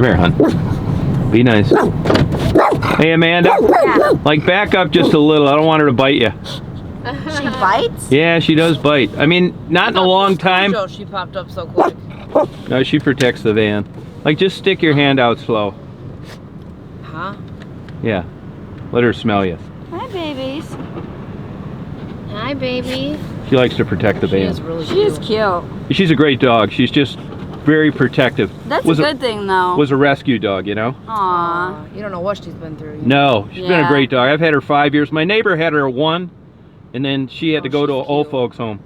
Come here, hon. Be nice. Hey, Amanda. Yeah. Like, back up just a little. I don't want her to bite you. She bites? Yeah, she does bite. I mean, not in a long time. She popped up so quick. No, she protects the van. Like, just stick your hand out slow. Huh? Yeah. Let her smell you. Hi, babies. Hi, baby. She likes to protect the She van. is really She is cute. cute. She's a great dog. She's just very protective. That's Was a good thing, though. Was a rescue dog, you know? Aw. You don't know what she's been through. No, she's been a Yeah. great dog. I've had her 5 years. My neighbor had her 1, and then she had to go to an she's old cute. folks home.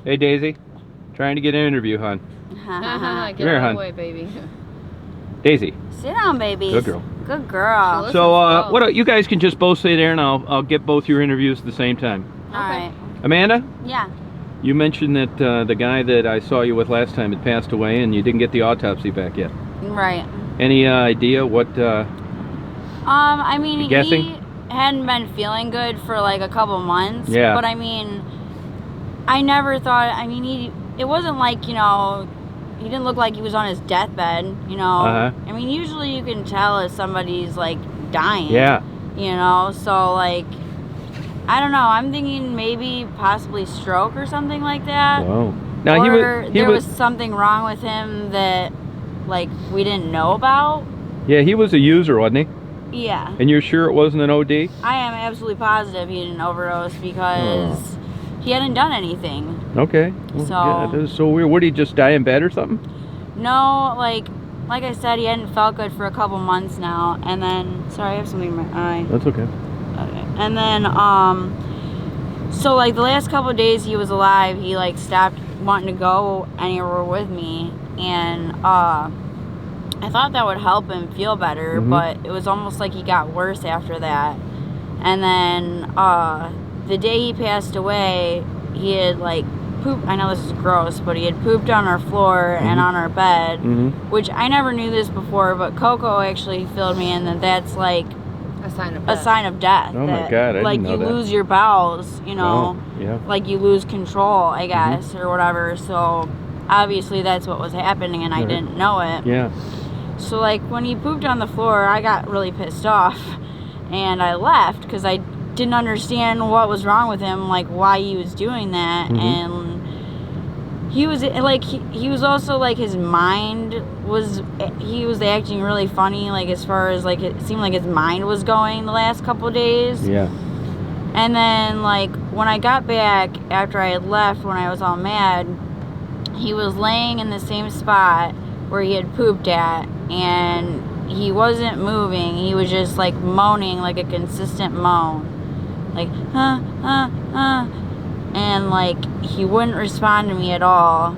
Hey, Daisy. Trying to get an interview, hon. Get Come here, out of hon. the way, baby. Daisy. Sit down, babies. Good girl. Good girl. Listen, So, well. what? You guys can just both stay there, and I'll get both your interviews at the same time. All right. Amanda, Yeah. you mentioned that the guy that I saw you with last time had passed away, and you didn't get the autopsy back yet. Right. Any idea what? I mean, You guessing? he hadn't been feeling good for like a couple months. Yeah. But I mean, I never thought. I mean, it wasn't like, you know, he didn't look like he was on his deathbed. You know. Uh-huh. I mean, usually you can tell if somebody's like dying. Yeah. You know. So like, I don't know. I'm thinking maybe possibly stroke or something like that. Whoa. Now Or he there was. was something wrong with him that like we didn't know about. Yeah, he was a user, wasn't he? Yeah. And you're sure it wasn't an OD? I am absolutely positive he didn't overdose because he hadn't done anything. Okay. Well, So- yeah, that is so weird. What, did he just die in bed or something? No, like I said, he hadn't felt good for a couple months now. And then, sorry, I have something in my eye. That's okay. Okay. And then, so like the last couple of days he was alive, he like stopped wanting to go anywhere with me. And, I thought that would help him feel better, Mhm. but it was almost like he got worse after that. And then the day he passed away, he had like pooped. I know this is gross, but he had pooped on our floor and on our bed, which I never knew this before, but Coco actually filled me in that that's like A sign of a death. sign of death. Oh my that, God, I like didn't know you that. lose your bowels, you know, Oh, yeah. like you lose control, I guess, or whatever. So obviously that's what was happening, and I Right. didn't know it. Yeah. So like when he pooped on the floor, I got really pissed off, and I left because I didn't understand what was wrong with him, like why he was doing that. And he was like he was also like his mind was, he was acting really funny, like as far as like it seemed like his mind was going the last couple of days. Yeah. And then like when I got back after I had left, when I was all mad, he was laying in the same spot where he had pooped at, and he wasn't moving. He was just like moaning, like a consistent moan, like and like he wouldn't respond to me at all.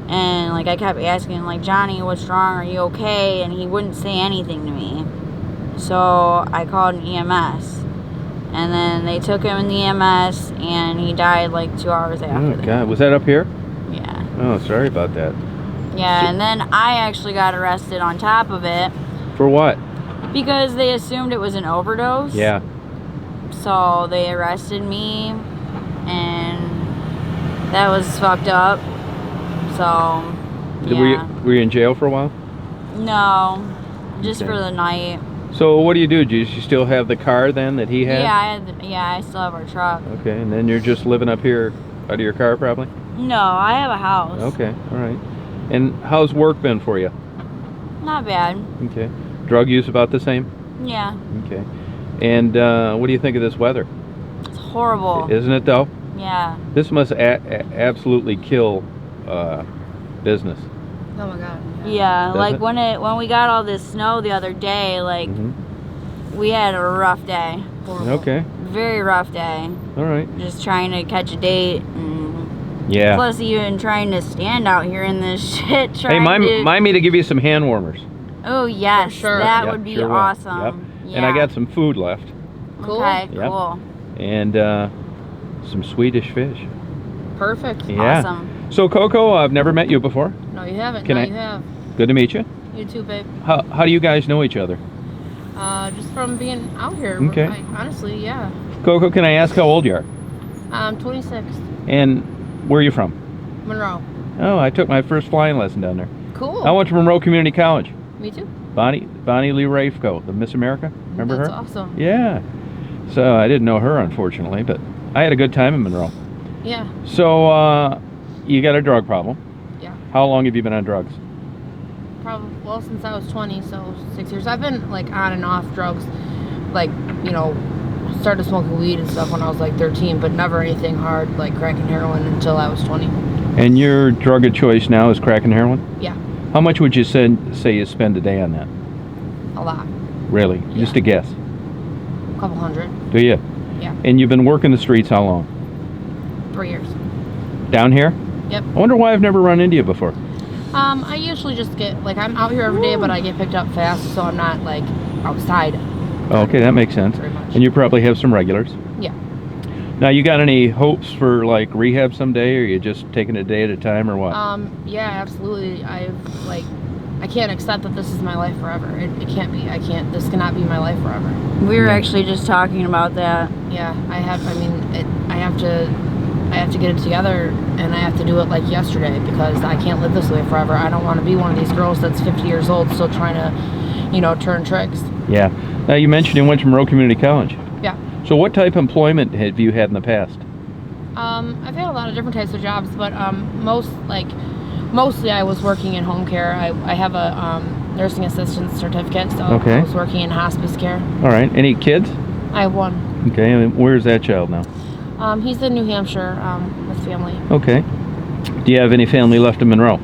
And like I kept asking him, like, Johnny, what's wrong, are you okay? And he wouldn't say anything to me. So I called an EMS, and then they took him in the EMS, and he died like 2 hours after Oh that. God, was that up here? Yeah. Oh, sorry about that. Yeah, and then I actually got arrested on top of it For what? because they assumed it was an overdose. Yeah. So they arrested me, and that was fucked up. So, yeah. Were you in jail for a while? No, just Okay. for the night. So what do? Do you still have the car then that he had? Yeah, I still have our truck. Okay, and then you're just living up here out of your car probably? No, I have a house. Okay, all right. And how's work been for you? Not bad. Okay. Drug use about the same? Yeah, Okay. And what do you think of this weather? it's horrible. Isn't it though? Yeah. This must absolutely kill business. Oh my God. Yeah, Does like it? when we got all this snow the other day, like we had a rough day. Okay. Very rough day. All right. Just trying to catch a date, and Yeah. plus even trying to stand out here in this shit. Hey, Trying to... mind me to give you some hand warmers. Oh yes, For sure. that Yep, would be sure will. awesome. Yep. Yeah. And I got some food left. Cool. Okay, Yep. cool. And some Swedish fish. Perfect. Yeah. Awesome. So Coco, I've never met you before. No, you haven't. Can no, I- you have. Good to meet you. You too, babe. How do you guys know each other? Just from being out here. Okay. Honestly, yeah. Coco, can I ask how old you are? I'm 26. And where are you from? Monroe. Oh, I took my first flying lesson down there. Cool. I went to Monroe Community College. Me too. Bonnie Lee Rafco, the Miss America. Remember That's her? awesome. Yeah. So I didn't know her, unfortunately, but I had a good time in Monroe. Yeah. So you got a drug problem. Yeah. How long have you been on drugs? Probably, well, since I was 20, so 6 years. I've been, like, on and off drugs, like, you know, started smoking weed and stuff when I was, like, 13, but never anything hard, like crack and heroin, until I was 20. And your drug of choice now is crack and heroin? Yeah. How much would you say you spend a day on that? A lot. Really? Yeah. Just a guess. A couple hundred. Do you? Yeah. And you've been working the streets how long? 3 years. Down here? Yep. I wonder why I've never run into you before. I usually just get, like, I'm out here every day, but I get picked up fast, so I'm not, like, outside. Okay, that makes sense. Very much. And you probably have some regulars. Yeah. Now, you got any hopes for, like, rehab someday, or are you just taking it a day at a time, or what? Yeah, absolutely. I can't accept that this is my life forever. It can't be. This cannot be my life forever. We were actually just talking about that. Yeah, I have to get it together, and I have to do it like yesterday, because I can't live this way forever. I don't want to be one of these girls that's 50 years old still trying to, you know, turn tricks. Yeah. Now, you mentioned you went to Monroe Community College. Yeah. So what type of employment have you had in the past? I've had a lot of different types of jobs, but mostly I was working in home care. I have a nursing assistant certificate, so Okay. I was working in hospice care. All right. Any kids? I have one. Okay. And where's that child now? He's in New Hampshire with family. Okay. Do you have any family left in Monroe?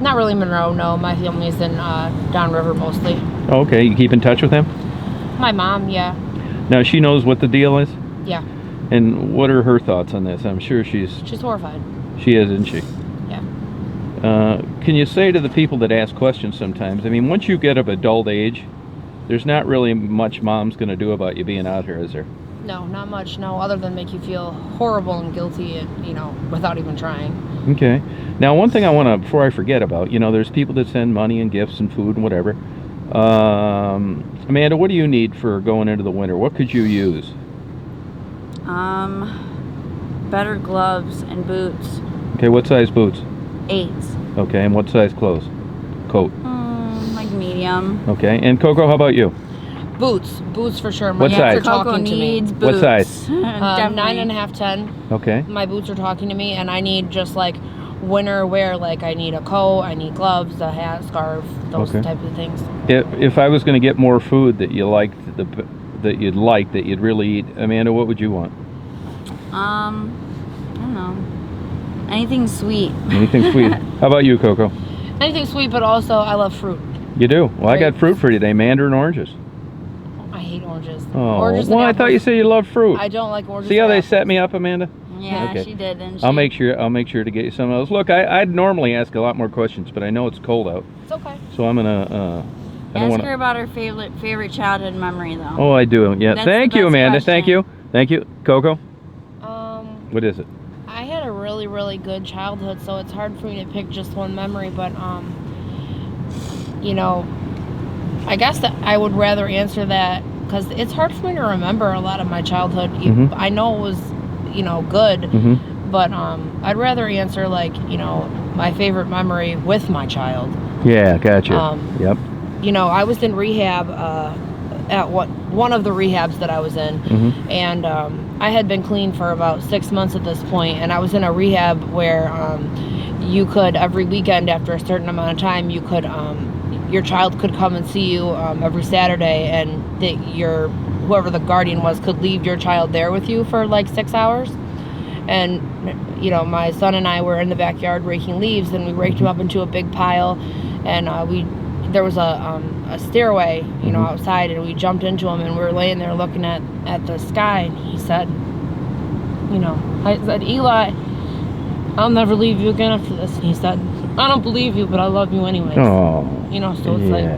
Not really Monroe, no. My family's in downriver mostly. Oh, okay. You keep in touch with them? My mom, yeah. Now, she knows what the deal is? Yeah. And what are her thoughts on this? I'm sure she is, horrified. isn't she? Yeah. Can you say to the people that ask questions sometimes, I mean, once you get of adult age, there's not really much mom's going to do about you being out here, is there? No, not much, no, other than make you feel horrible and guilty, and, you know, without even trying. Okay. Now, one thing I want to, before I forget about, you know, there's people that send money and gifts and food and whatever. Amanda, what do you need for going into the winter? What could you use? Better gloves and boots. Okay, what size boots? 8s. Okay, and what size clothes? Coat. Like medium. Okay, and Coco, how about you? Boots for sure. What My size? boots are Coco talking to me. needs What boots. size? 9.5, 10. Okay. My boots are talking to me, and I need just like winter wear. Like I need a coat, I need gloves, a hat, scarf, those Okay. type of things. If I was going to get more food that you liked, that you'd really eat, Amanda, what would you want? I don't know. Anything sweet. Anything sweet. How about you, Coco? Anything sweet, but also I love fruit. You do? Well, I got Grapes. fruit for you today, mandarin oranges. I hate oranges. Oh, Oranges and well, I thought you apples. said you love fruit. I don't like oranges. See how or they apples. set me up, Amanda? Yeah, Okay. she did, didn't she? I'll make sure to get you some of those. Look, I'd normally ask a lot more questions, but I know it's cold out, It's okay. so I'm gonna. I don't Ask wanna. her about her favorite childhood memory, though. Oh, I do. Yeah. That's Thank the you, best Amanda. question. Thank you, Coco. What is it? I had a really, really good childhood, so it's hard for me to pick just one memory, but you know, I guess that I would rather answer that because it's hard for me to remember a lot of my childhood. Mhm. I know it was, you know, good, Mm-hmm. but I'd rather answer like, you know, my favorite memory with my child. Yeah, gotcha. Yep. You know, I was in rehab at one of the rehabs that I was in, Mm-hmm. and I had been clean for about 6 months at this point, and I was in a rehab where you could every weekend after a certain amount of time you could your child could come and see you every Saturday, and whoever the guardian was could leave your child there with you for like 6 hours. And you know, my son and I were in the backyard raking leaves, and we raked them up into a big pile, and there was a stairway, you know, outside, and we jumped into them, and we were laying there looking at the sky, and he said, you know, I said, Eli, I'll never leave you again after this. And he said, I don't believe you, but I love you anyways. Oh. You know, so it's like,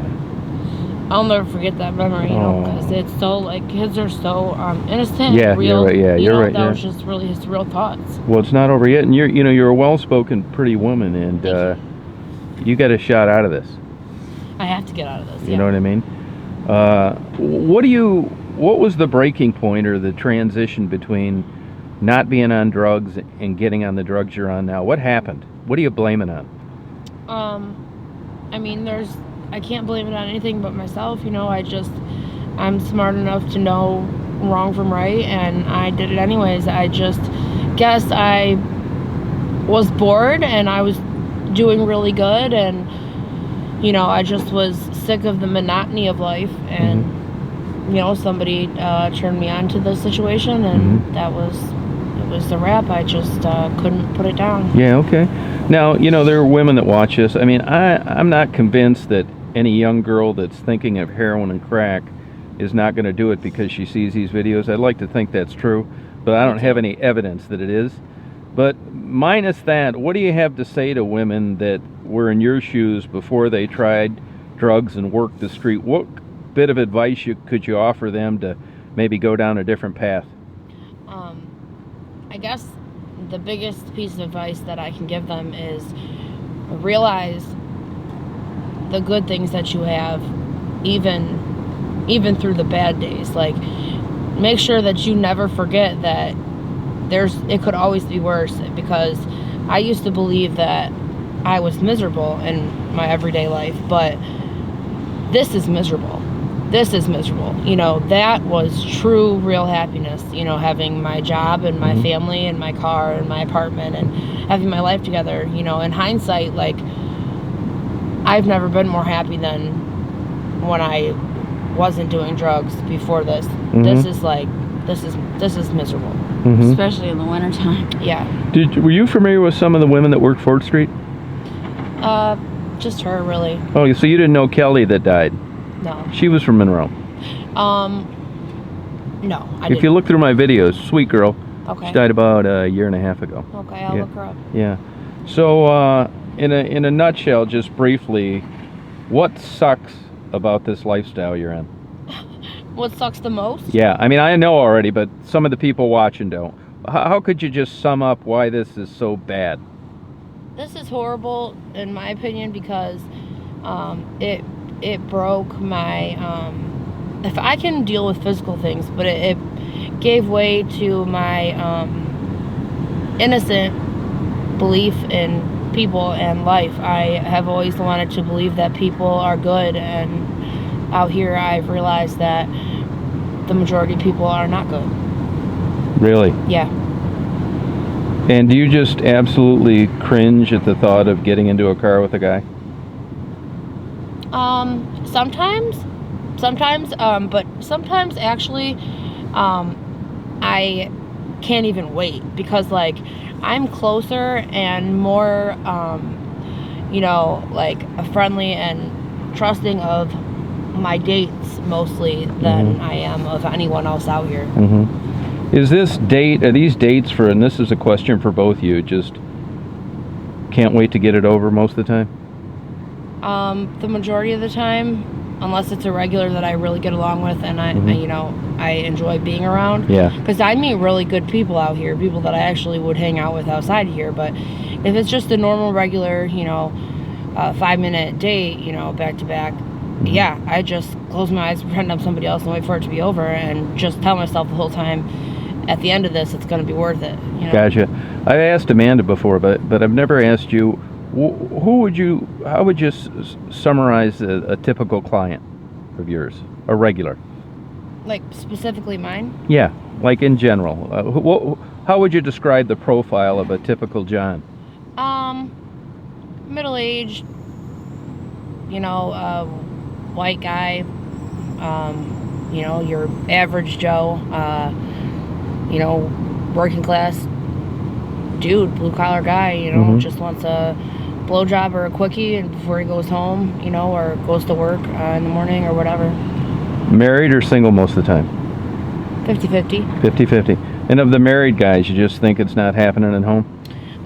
I'll never forget that memory, you know, because it's so, like, kids are so innocent, Yeah, real. you're right. Yeah, you you're know, right. That Yeah. was just really his real thoughts. Well, it's not over yet, and you're a well-spoken, pretty woman, and you got a shot out of this. I have to get out of this. You know what I mean? What was the breaking point or the transition between not being on drugs and getting on the drugs you're on now? What happened? What are you blaming on? I mean, I can't blame it on anything but myself. You know, I'm smart enough to know wrong from right, and I did it anyways. I just guess I was bored, and I was doing really good, and you know, I just was sick of the monotony of life, and you know, somebody turned me on to the situation, and it was the wrap. I just couldn't put it down. Yeah, okay. Now, you know, there are women that watch this. I mean, I'm not convinced that any young girl that's thinking of heroin and crack is not going to do it because she sees these videos. I'd like to think that's true, but I don't have any evidence that it is. But minus that, what do you have to say to women that were in your shoes before they tried drugs and worked the street? What bit of advice could you offer them to maybe go down a different path? I guess the biggest piece of advice that I can give them is realize the good things that you have, even through the bad days. Like, make sure that you never forget that it could always be worse, because I used to believe that I was miserable in my everyday life, but this is miserable. This is miserable. You know, that was true, real happiness, you know, having my job and my family and my car and my apartment and having my life together. You know, in hindsight, like, I've never been more happy than when I wasn't doing drugs before this. This is miserable. Especially in the wintertime. Yeah. Were you familiar with some of the women that worked 4th Street? Just her, really. Oh, so you didn't know Kelly that died? No. She was from Monroe. No, I If didn't. you look through my videos, sweet girl. Okay. She died about a year and a half ago. Okay, I'll look her up. Yeah. So, in a nutshell, just briefly, what sucks about this lifestyle you're in? What sucks the most? Yeah, I mean, I know already, but some of the people watching don't. How could you just sum up why this is so bad? This is horrible, in my opinion, because it broke my, if I can deal with physical things, but it gave way to my innocent belief in people and life. I have always wanted to believe that people are good, and out here I've realized that the majority of people are not good. Really? Yeah. And do you just absolutely cringe at the thought of getting into a car with a guy? Sometimes, but sometimes actually, I can't even wait, because like I'm closer and more, you know, like friendly and trusting of my dates mostly than I am of anyone else out here. Are these dates for, and this is a question for both you, just can't wait to get it over most of the time? The majority of the time, unless it's a regular that I really get along with and I you know, I enjoy being around. Yeah. Because I meet really good people out here, people that I actually would hang out with outside here. But if it's just a normal, regular, you know, 5-minute date, you know, back to back, yeah, I just close my eyes, pretend I'm somebody else, and wait for it to be over, and just tell myself the whole time, at the end of this, it's going to be worth it. You know? Gotcha. I've asked Amanda before, but I've never asked you. How would you summarize a typical client of yours, a regular? Like specifically mine? Yeah, like in general. How would you describe the profile of a typical John? Middle-aged, you know, white guy, you know, your average Joe, you know, working class dude, blue-collar guy, you know, just wants a blowjob or a quickie and before he goes home, you know, or goes to work in the morning or whatever. Married or single most of the time? 50-50. 50-50. And of the married guys, you just think it's not happening at home?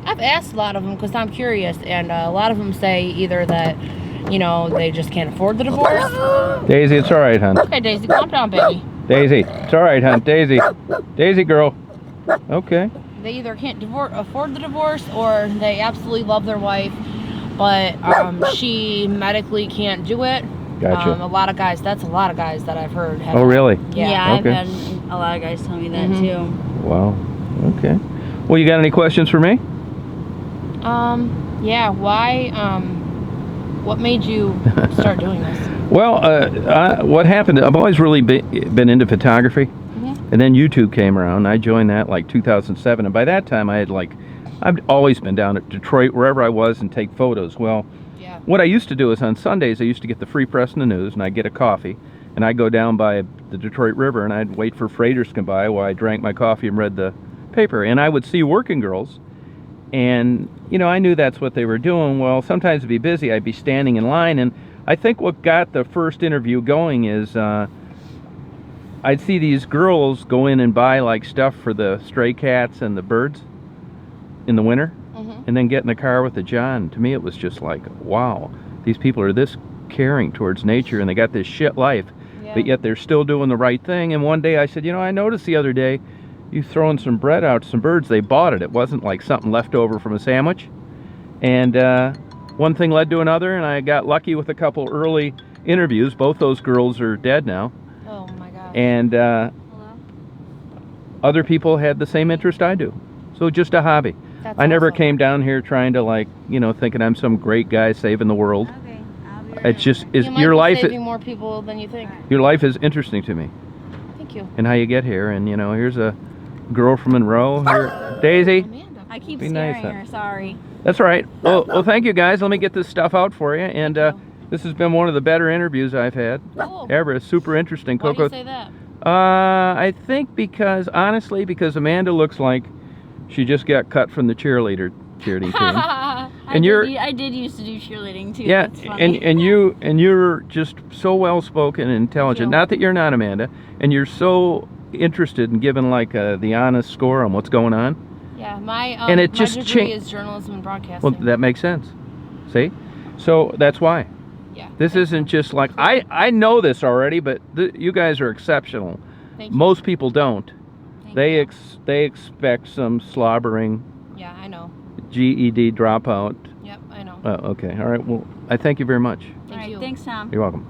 I've asked a lot of them because I'm curious, and a lot of them say either that, you know, they just can't afford the divorce. Daisy, it's all right, hon. Okay, Daisy, calm down, baby. Daisy, it's all right, hon. Daisy. Daisy girl. Okay. They either can't afford the divorce, or they absolutely love their wife, but she medically can't do it. Gotcha. A lot of guys that I've heard have. Oh, really? Yeah, Okay. I've had a lot of guys tell me that too. Wow. Okay. Well, you got any questions for me? Yeah, What made you start doing this? Well, what happened, I've always really been into photography. Mm-hmm. And then YouTube came around. I joined that like 2007. And by that time, I've always been down at Detroit, wherever I was, and take photos. Well, Yeah. what I used to do is on Sundays, I used to get the Free Press and the News, and I'd get a coffee. And I'd go down by the Detroit River, and I'd wait for freighters to come by while I drank my coffee and read the paper. And I would see working girls. And, I knew that's what they were doing. Well, sometimes it'd be busy. I'd be standing in line. And I think what got the first interview going is I'd see these girls go in and buy like stuff for the stray cats and the birds in the winter, Mm-hmm. and then get in the car with the John. To me, it was just like, wow, these people are this caring towards nature, and they got this shit life, Yeah. but yet they're still doing the right thing. And one day I said, I noticed the other day you throwing some bread out to some birds. They bought it. It wasn't like something left over from a sandwich. And one thing led to another, and I got lucky with a couple early interviews. Both those girls are dead now. Oh my gosh. And Hello? other people had the same interest I do. So just a hobby. That's I never awesome. came down here trying to thinking I'm some great guy saving the world. Okay, I'll be right It's just over. is You might your be life. saving more people than you think. Your life is interesting to me, Thank you. and how you get here. And here's a girl from Monroe. Here, Daisy. Amanda. I keep Be scaring nice, her, sorry. That's all right. Well, thank you guys. Let me get this stuff out for you. And you. this has been one of the better interviews I've had Cool. ever. It's super interesting, Why do Coco. you say that? I think because Amanda looks like she just got cut from the cheerleading team. And I did used to do cheerleading too. Yeah, That's funny. and you're just so well spoken and intelligent. you. Not that you're not, Amanda, and you're so interested in giving the honest score on what's going on. Yeah, my And it just my degree cha- is journalism and broadcasting. Well, that makes sense. See, so that's why. Yeah. This isn't just like I know this already, but you guys are exceptional. Thank you. Most people don't. Thank They you. they expect some slobbering Yeah, I know. GED dropout. Yep, I know. Okay, all right. Well, I thank you very much. Thank All right, you. thanks, Tom. You're welcome.